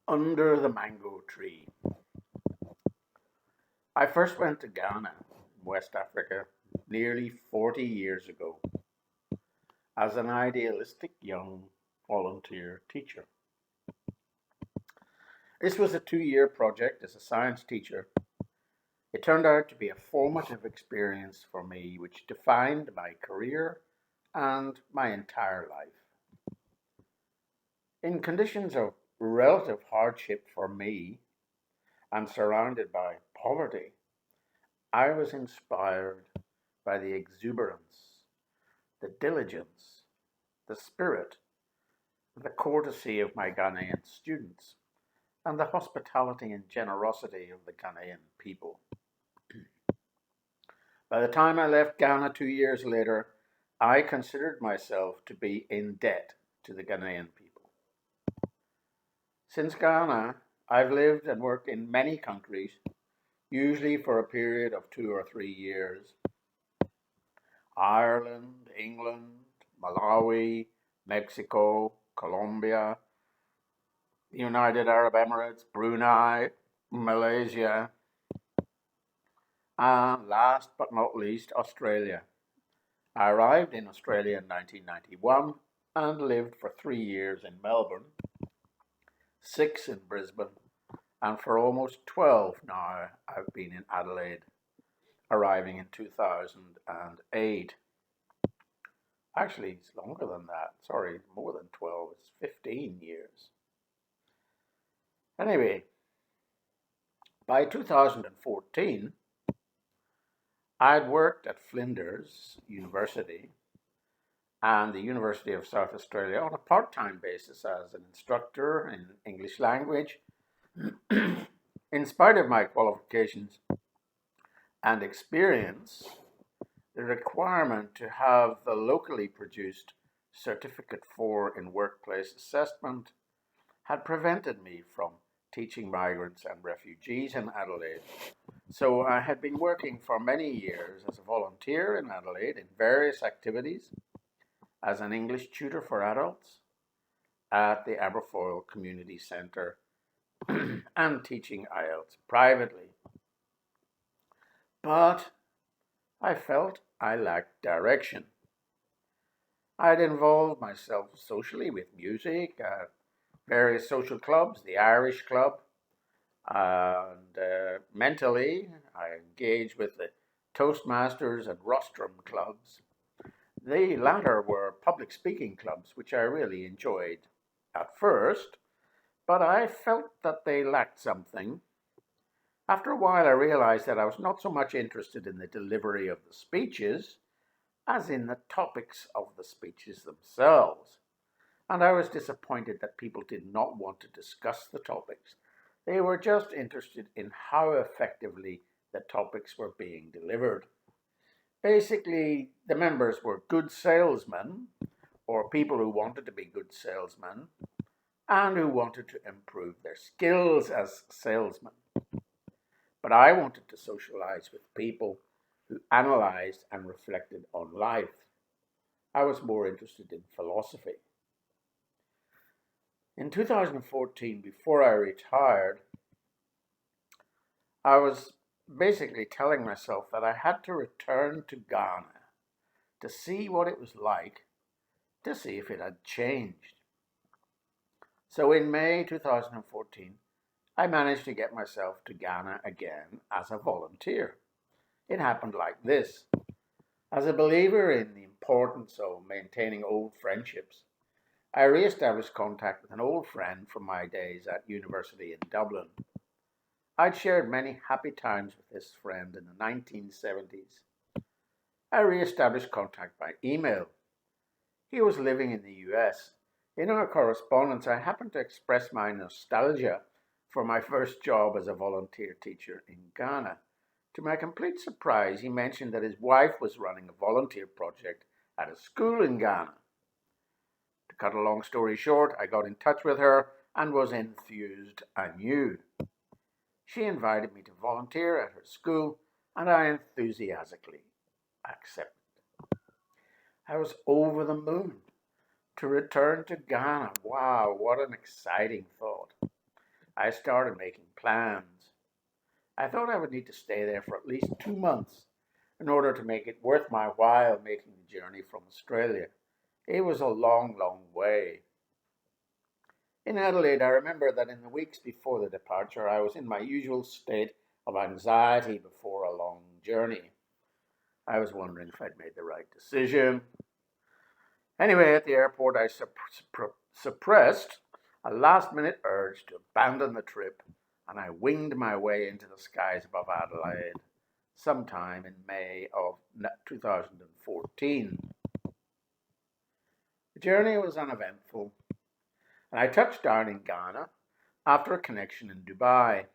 Under the mango tree. I first went to Ghana, West Africa, nearly 40 years ago as an idealistic young volunteer teacher. This was a 2 year project as a science teacher. It turned out to be a formative experience for me, which defined my career and my entire life. In conditions of relative hardship for me and surrounded by poverty, I was inspired by the exuberance, the diligence, the spirit, the courtesy of my Ghanaian students, and the hospitality and generosity of the Ghanaian people. By the time I left Ghana 2 years later, I considered myself to be in debt to the Ghanaian people. Since Ghana, I've lived and worked in many countries, usually for a period of 2 or 3 years. Ireland, England, Malawi, Mexico, Colombia, the United Arab Emirates, Brunei, Malaysia, and last but not least, Australia. I arrived in Australia in 1991 and lived for 3 years in Melbourne, 6 in Brisbane, and for almost 12 now I've been in Adelaide, arriving in 2008. Actually, it's longer than that. Sorry, more than 12. It's 15 years. Anyway, by 2014, I'd worked at Flinders University and the University of South Australia on a part-time basis as an instructor in English language. In spite of my qualifications and experience, the requirement to have the locally produced Certificate 4 in Workplace Assessment had prevented me from teaching migrants and refugees in Adelaide. So I had been working for many years as a volunteer in Adelaide in various activities, as an English tutor for adults at the Aberfoyle Community Centre and teaching IELTS privately. But I felt I lacked direction. I'd involved myself socially with music at various social clubs, the Irish Club, and mentally I engaged with the Toastmasters and Rostrum clubs. The latter were public speaking clubs, which I really enjoyed at first, but I felt that they lacked something. After a while, I realized that I was not so much interested in the delivery of the speeches as in the topics of the speeches themselves. And I was disappointed that people did not want to discuss the topics. They were just interested in how effectively the topics were being delivered. Basically, the members were good salesmen, or people who wanted to be good salesmen, and who wanted to improve their skills as salesmen. But I wanted to socialize with people who analyzed and reflected on life. I was more interested in philosophy. In 2014, before I retired, I was basically telling myself that I had to return to Ghana to see what it was like, to see if it had changed. So in May 2014, I managed to get myself to Ghana again as a volunteer. It happened like this. As a believer in the importance of maintaining old friendships, I re-established contact with an old friend from my days at university in Dublin. I'd shared many happy times with this friend in the 1970s. I re-established contact by email. He was living in the US. In our correspondence, I happened to express my nostalgia for my first job as a volunteer teacher in Ghana. To my complete surprise, he mentioned that his wife was running a volunteer project at a school in Ghana. To cut a long story short, I got in touch with her and was enthused anew. She invited me to volunteer at her school, and I enthusiastically accepted. I was over the moon to return to Ghana. Wow, what an exciting thought. I started making plans. I thought I would need to stay there for at least 2 months in order to make it worth my while making the journey from Australia. It was a long, long way. In Adelaide, I remember that in the weeks before the departure, I was in my usual state of anxiety before a long journey. I was wondering if I'd made the right decision. Anyway, at the airport, I suppressed a last minute urge to abandon the trip, and I winged my way into the skies above Adelaide sometime in May of 2014. The journey was uneventful, and I touched down in Ghana after a connection in Dubai.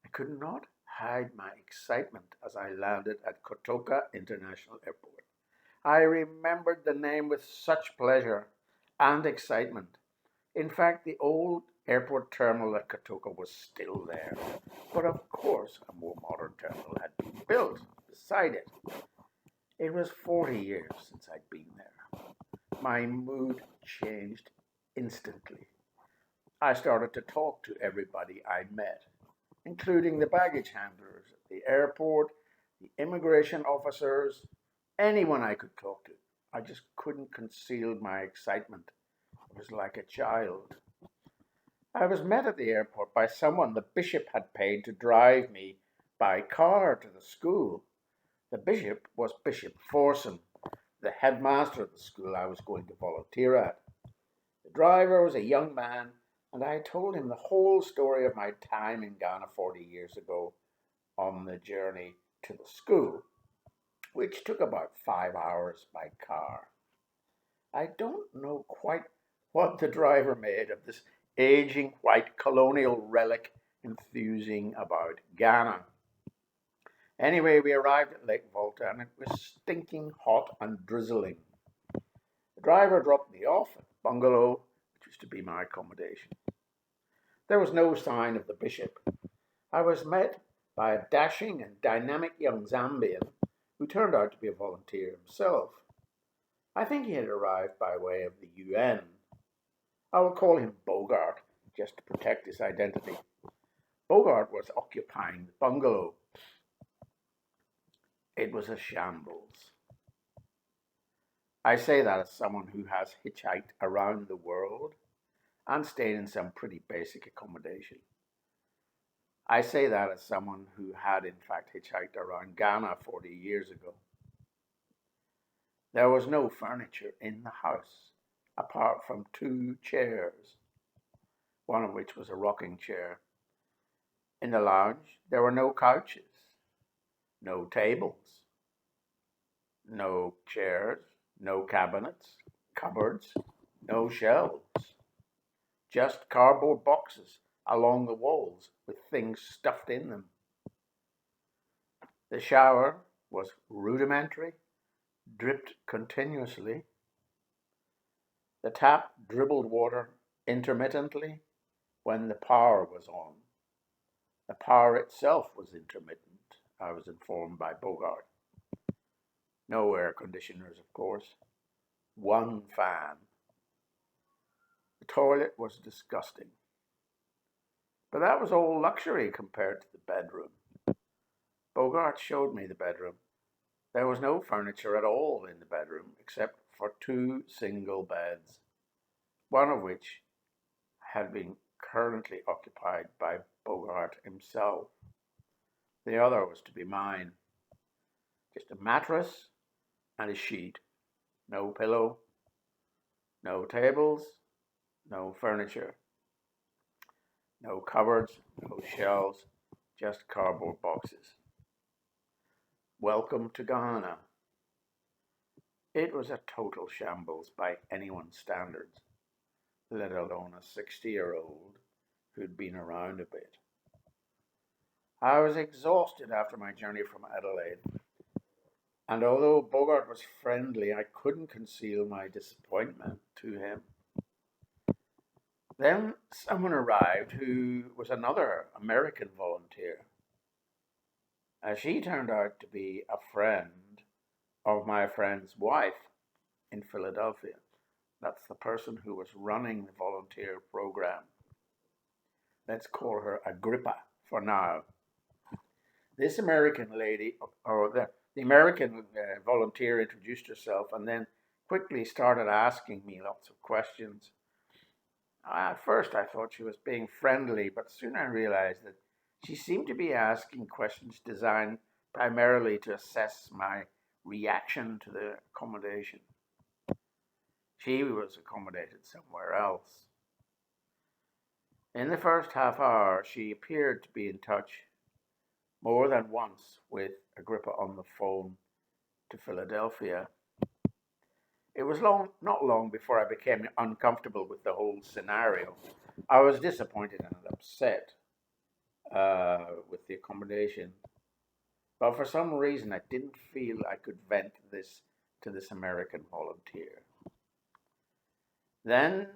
I could not hide my excitement as I landed at Kotoka International Airport. I remembered the name with such pleasure and excitement. In fact, the old airport terminal at Kotoka was still there, but of course a more modern terminal had been built beside it. It was 40 years since I'd been there. My mood changed instantly. I started to talk to everybody I met, including the baggage handlers at the airport, the immigration officers, anyone I could talk to. I just couldn't conceal my excitement. I was like a child. I was met at the airport by someone the bishop had paid to drive me by car to the school. The bishop was Bishop Forson, the headmaster of the school I was going to volunteer at. The driver was a young man, and I told him the whole story of my time in Ghana 40 years ago on the journey to the school, which took about 5 hours by car. I don't know quite what the driver made of this aging white colonial relic enthusing about Ghana. Anyway, we arrived at Lake Volta and it was stinking hot and drizzling. The driver dropped me off at the bungalow, which was to be my accommodation. There was no sign of the bishop. I was met by a dashing and dynamic young Zambian who turned out to be a volunteer himself. I think he had arrived by way of the UN. I will call him Bogart, just to protect his identity. Bogart was occupying the bungalow. It was a shambles. I say that as someone who has hitchhiked around the world and stayed in some pretty basic accommodation. I say that as someone who had in fact hitchhiked around Ghana 40 years ago. There was no furniture in the house apart from 2 chairs, one of which was a rocking chair. In the lounge, there were no couches, no tables, no chairs, no cabinets, cupboards, no shelves, just cardboard boxes along the walls with things stuffed in them. The shower was rudimentary, dripped continuously. The tap dribbled water intermittently when the power was on. The power itself was intermittent, I was informed by Bogart. No air conditioners, of course. 1 fan. The toilet was disgusting. But that was all luxury compared to the bedroom. Bogart showed me the bedroom. There was no furniture at all in the bedroom except for 2 single beds, one of which had been currently occupied by Bogart himself. The other was to be mine. Just a mattress and a sheet. No pillow, no tables, no furniture, no cupboards, no shelves, just cardboard boxes. Welcome to Ghana. It was a total shambles by anyone's standards, let alone a 60-year-old who'd been around a bit. I was exhausted after my journey from Adelaide, and although Bogart was friendly, I couldn't conceal my disappointment to him. Then someone arrived who was another American volunteer. She turned out to be a friend of my friend's wife in Philadelphia. That's the person who was running the volunteer program. Let's call her Agrippa for now. This American lady, or the American volunteer, introduced herself and then quickly started asking me lots of questions. At first, I thought she was being friendly, but soon I realized that she seemed to be asking questions designed primarily to assess my reaction to the accommodation. She was accommodated somewhere else. In the first half hour, she appeared to be in touch more than once with Agrippa on the phone to Philadelphia. It was not long before I became uncomfortable with the whole scenario. I was disappointed and upset with the accommodation, but for some reason I didn't feel I could vent this to this American volunteer. Then,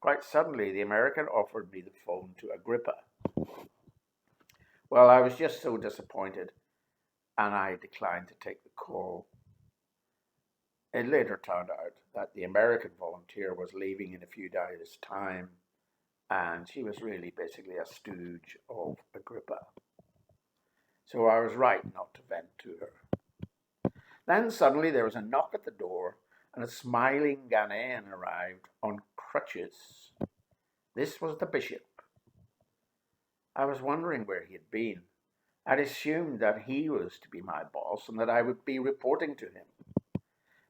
quite suddenly, the American offered me the phone to Agrippa. Well, I was just so disappointed, and I declined to take the call. It later turned out that the American volunteer was leaving in a few days' time, and she was really basically a stooge of Agrippa. So I was right not to vent to her. Then suddenly there was a knock at the door, and a smiling Ghanaian arrived on crutches. This was the bishop. I was wondering where he had been. I'd assumed that he was to be my boss and that I would be reporting to him.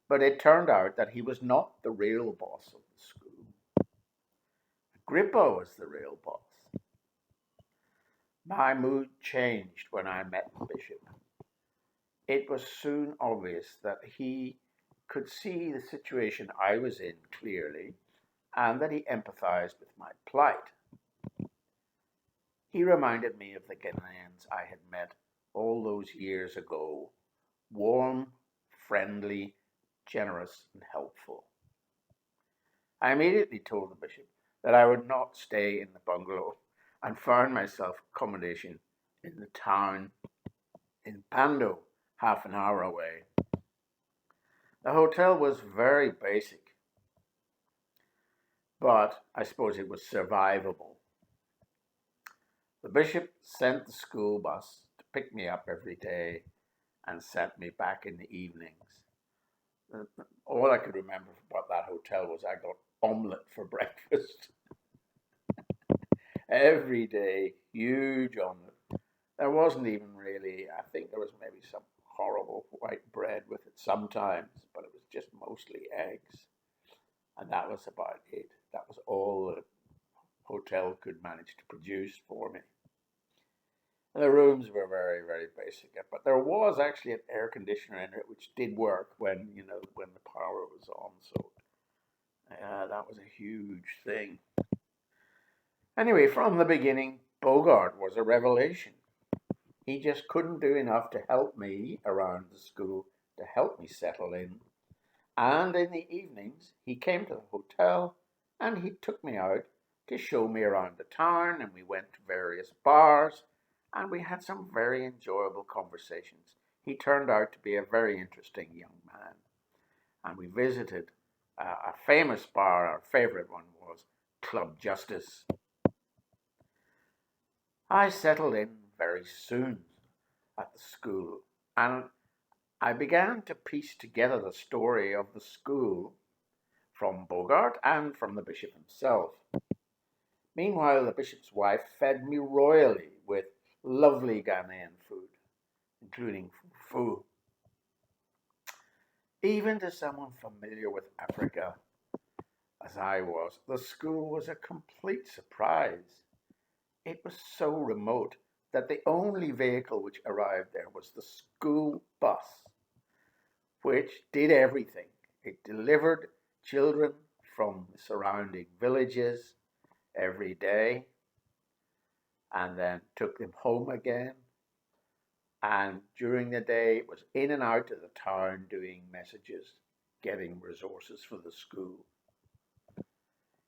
But it turned out that he was not the real boss of the school. Agrippa was the real boss. My mood changed when I met the bishop. It was soon obvious that he could see the situation I was in clearly and that he empathized with my plight. He reminded me of the Ghanaians I had met all those years ago, warm, friendly, generous, and helpful. I immediately told the bishop that I would not stay in the bungalow and found myself accommodation in the town in Kpando, half an hour away. The hotel was very basic, but I suppose it was survivable. The bishop sent the school bus to pick me up every day and sent me back in the evenings. All I could remember about that hotel was I got omelette for breakfast. Every day, huge omelette. There wasn't even really, I think there was maybe some horrible white bread with it sometimes, but it was just mostly eggs. And that was about it. That was all the hotel could manage to produce for me. And the rooms were very, very basic, but there was actually an air conditioner in it, which did work when when the power was on. So that was a huge thing. Anyway, from the beginning, Bogart was a revelation. He just couldn't do enough to help me around the school, to help me settle in. And in the evenings, he came to the hotel and he took me out to show me around the town, and we went to various bars and we had some very enjoyable conversations. He turned out to be a very interesting young man. And we visited a famous bar. Our favorite one was Club Justice. I settled in very soon at the school, and I began to piece together the story of the school from Bogart and from the bishop himself. Meanwhile, the bishop's wife fed me royally with lovely Ghanaian food, including fufu. Even to someone familiar with Africa, as I was, the school was a complete surprise. It was so remote that the only vehicle which arrived there was the school bus, which did everything. It delivered children from the surrounding villages every day and then took them home again. And during the day, it was in and out of the town doing messages, getting resources for the school.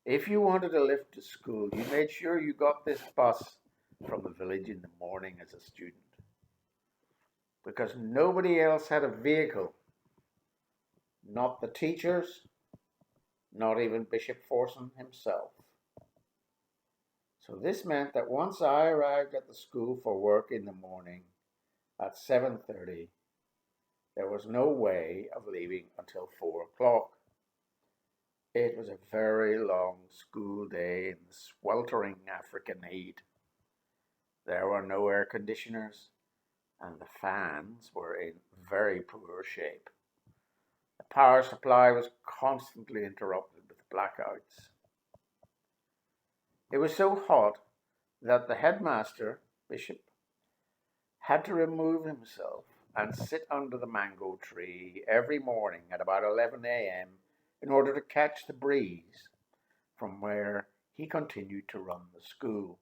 If you wanted to lift to school, you made sure you got this bus from the village in the morning as a student, because nobody else had a vehicle. Not the teachers, not even Bishop Forson himself. So this meant that once I arrived at the school for work in the morning at 7:30, there was no way of leaving until 4 o'clock. It was a very long school day in the sweltering African heat. There were no air conditioners, and the fans were in very poor shape. The power supply was constantly interrupted with blackouts. It was so hot that the headmaster, Bishop, had to remove himself and sit under the mango tree every morning at about 11 a.m. in order to catch the breeze from where he continued to run the school.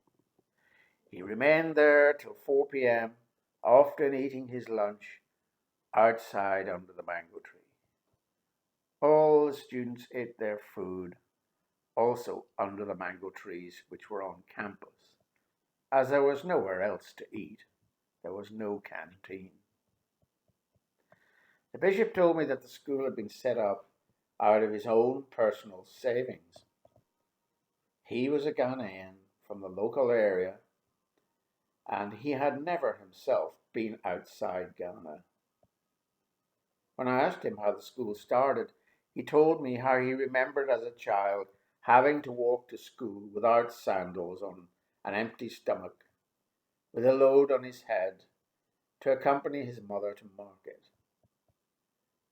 He remained there till 4 p.m., often eating his lunch outside under the mango tree. All the students ate their food also under the mango trees which were on campus, as there was nowhere else to eat. There was no canteen. The bishop told me that the school had been set up out of his own personal savings. He was a Ghanaian from the local area, and he had never himself been outside Ghana. When I asked him how the school started, he told me how he remembered as a child having to walk to school without sandals on an empty stomach, with a load on his head, to accompany his mother to market.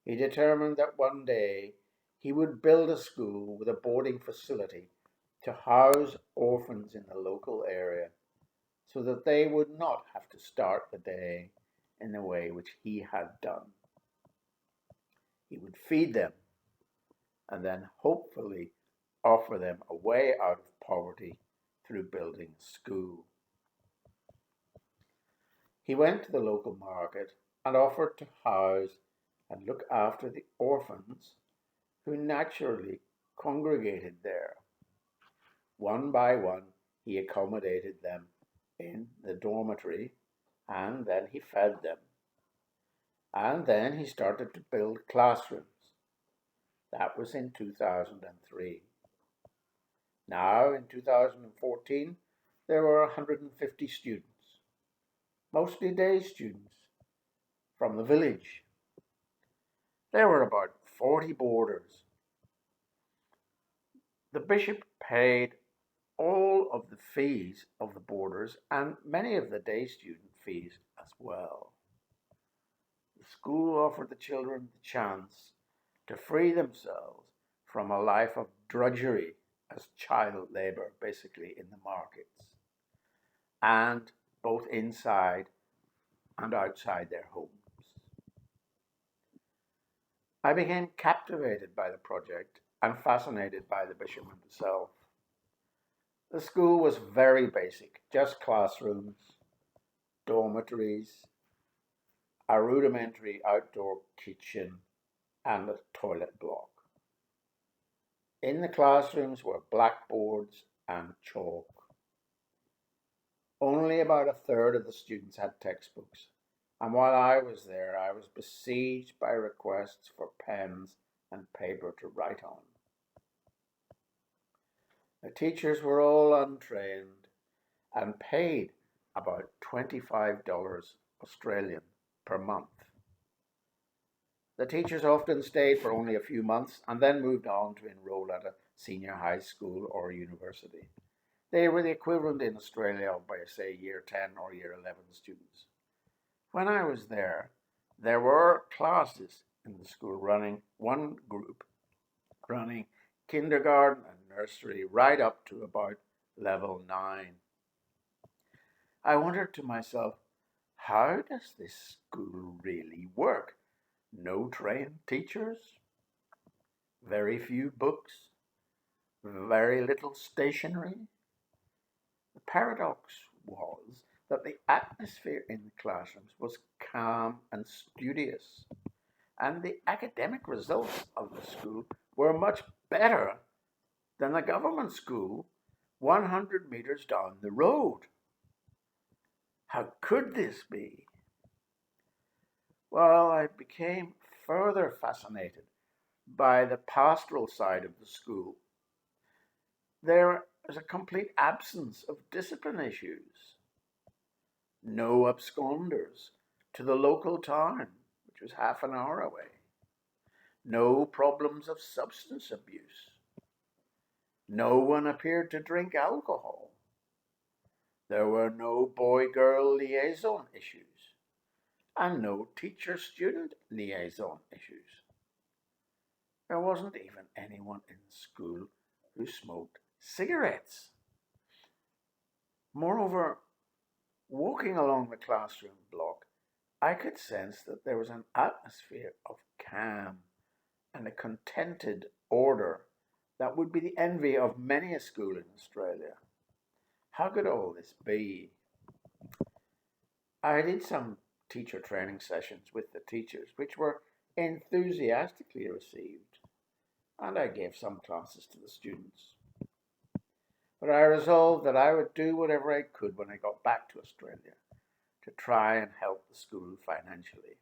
He determined that one day he would build a school with a boarding facility to house orphans in the local area, so that they would not have to start the day in the way which he had done. He would feed them and then hopefully offer them a way out of poverty through building a school. He went to the local market and offered to house and look after the orphans who naturally congregated there. One by one, he accommodated them in the dormitory, and then he fed them. And then he started to build classrooms. That was in 2003. Now, in 2014, there were 150 students, mostly day students from the village. There were about 40 boarders. The bishop paid all of the fees of the boarders and many of the day student fees as well. The school offered the children the chance to free themselves from a life of drudgery as child labor, basically in the markets, and both inside and outside their homes. I became captivated by the project and fascinated by the bishop himself. The school was very basic, just classrooms, dormitories, a rudimentary outdoor kitchen, and a toilet block. In the classrooms were blackboards and chalk. Only about a third of the students had textbooks, and while I was there, I was besieged by requests for pens and paper to write on. The teachers were all untrained and paid about $25 Australian per month. The teachers often stayed for only a few months and then moved on to enroll at a senior high school or university. They were the equivalent in Australia of, by say, year 10 or year 11 students. When I was there were classes in the school one group running kindergarten and nursery right up to about level 9. I wondered to myself, how does this school really work? No trained teachers, very few books, very little stationery. The paradox was that the atmosphere in the classrooms was calm and studious, and the academic results of the school were much better than the government school 100 meters down the road. How could this be? Well, I became further fascinated by the pastoral side of the school. There There's a complete absence of discipline issues. No absconders to the local town, which was half an hour away. No problems of substance abuse. No one appeared to drink alcohol. There were no boy-girl liaison issues and no teacher-student liaison issues. There wasn't even anyone in the school who smoked cigarettes. Moreover, walking along the classroom block, I could sense that there was an atmosphere of calm and a contented order that would be the envy of many a school in Australia. How could all this be? I did some teacher training sessions with the teachers, which were enthusiastically received, and I gave some classes to the students. But I resolved that I would do whatever I could when I got back to Australia to try and help the school financially.